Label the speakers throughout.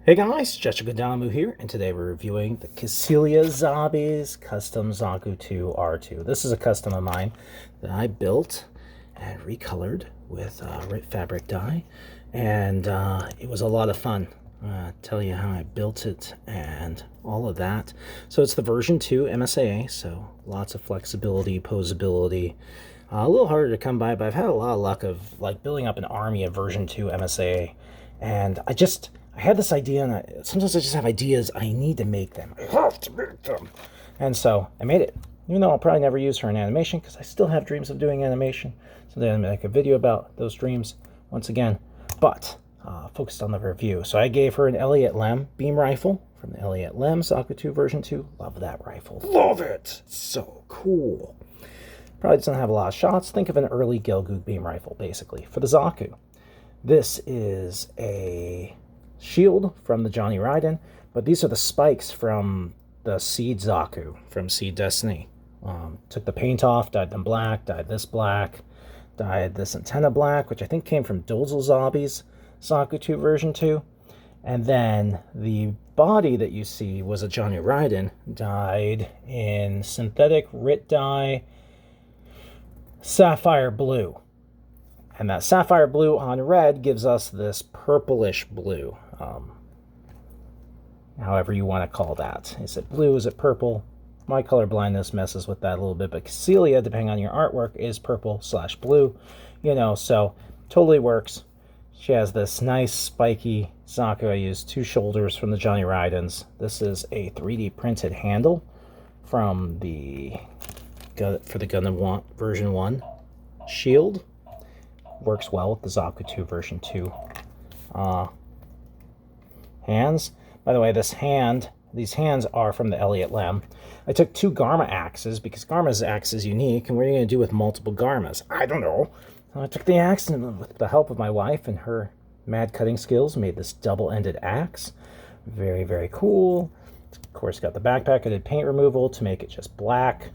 Speaker 1: Hey guys, Jessica here, and today we're reviewing the Kycelia Zabi's custom Zaku 2 R2. This is a custom of mine that I built and recolored with fabric dye, and it was a lot of fun. Tell you how I built it and all of that. So it's the version 2 MSAA, so lots of flexibility, posability. A little harder to come by, but I've had a lot of luck of like building up an army of version 2 MSAA, and I had this idea, and sometimes I just have ideas. I need to make them. I have to make them. And so I made it. Even though I'll probably never use her in animation, because I still have dreams of doing animation. So then I'll make a video about those dreams once again. But focused on the review. So I gave her an Elliott Lem beam rifle from the Elliott Lem Zaku 2 version 2. Love that rifle. Love it. It's so cool. Probably doesn't have a lot of shots. Think of an early Gelgoog beam rifle, basically, for the Zaku. This is a shield from the Johnny Raiden, but these are the spikes from the Seed Zaku from Seed Destiny. Took the paint off, dyed them black, dyed this antenna black, which I think came from Dolzel Zabi's Zaku 2 version 2. And then the body that you see was a Johnny Raiden, dyed in synthetic RIT dye sapphire blue. And that sapphire blue on red gives us this purplish blue. However you want to call that. Is it blue? Is it purple? My color blindness messes with that a little bit. But Kycelia, depending on your artwork, is purple/blue. You know, so totally works. She has this nice spiky Zaku. I used 2 shoulders from the Johnny Raidens. This is a 3D printed handle from for the Gundam version 1 shield. Works well with the Zaku 2 version 2 hands. By the way, these hands are from the Elliott Lem. I took 2 Garma axes because Garma's axe is unique, and what are you going to do with multiple Garmas? I don't know. So I took the axe, and with the help of my wife and her mad cutting skills, made this double-ended axe. Very, very cool. Of course, got the backpack. I did paint removal to make it just black.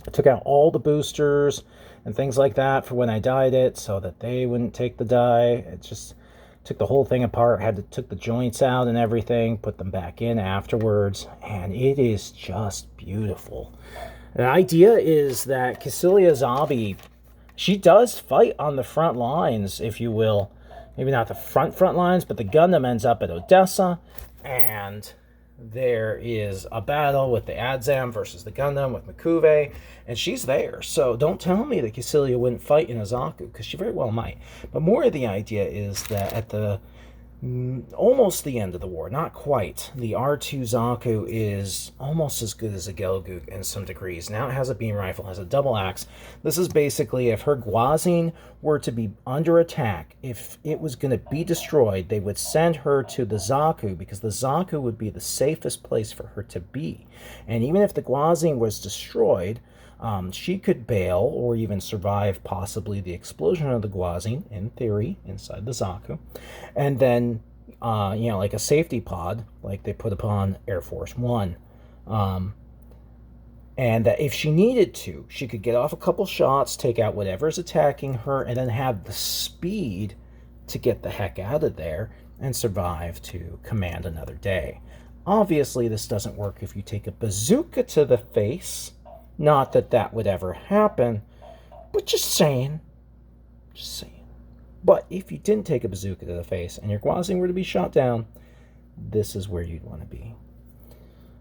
Speaker 1: I took out all the boosters and things like that for when I dyed it so that they wouldn't take the dye. It just took the whole thing apart, took the joints out and everything, put them back in afterwards, and it is just beautiful. The idea is that Kycelia Zabi, she does fight on the front lines, if you will. Maybe not the front lines, but the Gundam ends up at Odessa, and there is a battle with the Adzam versus the Gundam with Makuve, and she's there. So don't tell me that Kycelia wouldn't fight in a Zaku, because she very well might. But more of the idea is that at the almost the end of the war, not quite, the R2 Zaku is almost as good as a Gelgoog in some degrees. Now it has a beam rifle, has a double axe. This is basically if her Guazine were to be under attack, if it was going to be destroyed, they would send her to the Zaku, because the Zaku would be the safest place for her to be. And even if the Guazine was destroyed, she could bail or even survive possibly the explosion of the Guazine, in theory, inside the Zaku. And then, like a safety pod, like they put upon Air Force One. And that if she needed to, she could get off a couple shots, take out whatever's attacking her, and then have the speed to get the heck out of there and survive to command another day. Obviously, this doesn't work if you take a bazooka to the face. Not that that would ever happen, but just saying. Just saying. But if you didn't take a bazooka to the face and your Guazine were to be shot down, this is where you'd want to be.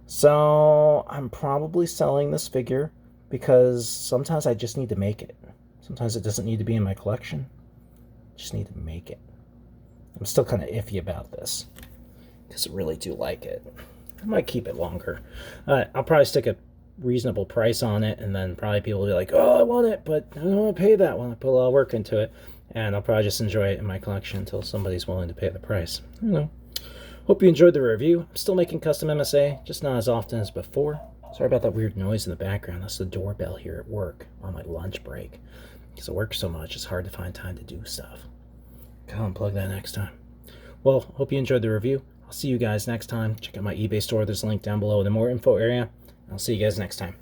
Speaker 1: So I'm probably selling this figure because sometimes I just need to make it. Sometimes it doesn't need to be in my collection. I just need to make it. I'm still kind of iffy about this because I really do like it. I might keep it longer. I'll probably stick a reasonable price on it, and then probably people will be like, oh, I want it, but I don't want to pay that one. I put a lot of work into it, and I'll probably just enjoy it in my collection until somebody's willing to pay the price. I don't know. Hope you enjoyed the review. I'm still making custom MSA, just not as often as before. Sorry about that weird noise in the background. That's the doorbell here at work on my lunch break. Because I work so much, it's hard to find time to do stuff. I'll unplug that next time. Well, hope you enjoyed the review. I'll see you guys next time. Check out my eBay store. There's a link down below in the more info area. I'll see you guys next time.